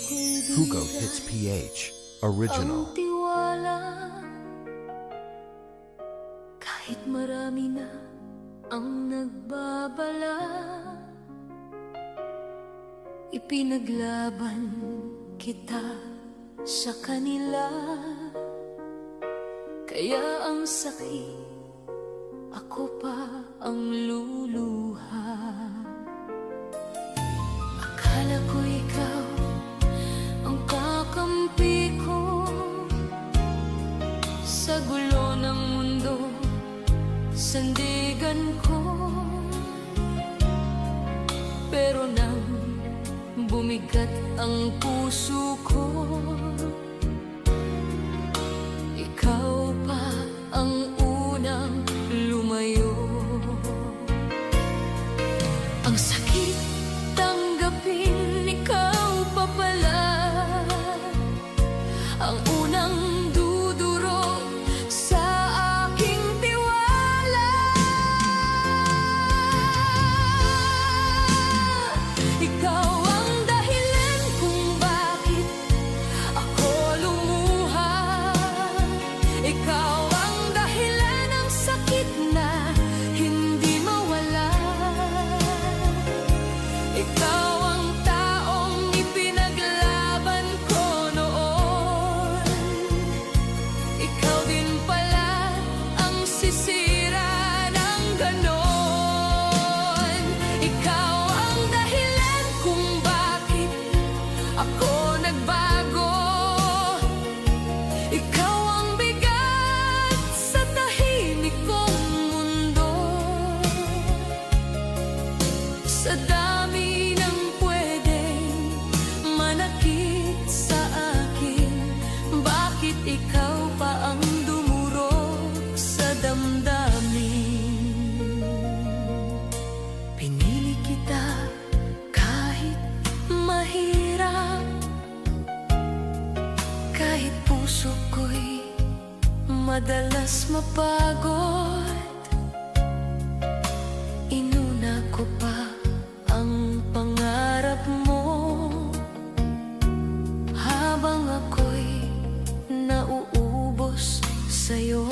Hugo Hits PH Original. Ang tiwala, kahit marami na ang nagbabala, ipinaglaban kita sa kanila. Kaya ang sakit, ako pa ang luluha. Akala ko ikaw ang kakampi ko sa gulo ng mundo, sandigan ko. Pero nang bumigat ang puso ko, ikaw pa ang unang lumayo. Ang sakit tanggapin, ikaw pa pala ang unang duduro sa aking tiwala. Ikaw ang dahilan kung bakit ako lumuha. Ikaw ang dahilan ng sakit na hindi mawala. Ikaw ang taong ipinaglaban ko noon. Ikaw din pala ang sisira ng ganon. Ikaw ang dahilan kung bakit ako nagbago. Ikaw ang bigat sa tahimik kong mundo. Sa dami ng pwedeng manakit sa akin, bakit ikaw pa ang dumurog sa damdamin? Pinili kita kahit mahirap, kahit puso ko'y madalas mapagod. Inuna ko pa ang pangarap mo habang ako'y nauubos sa'yo.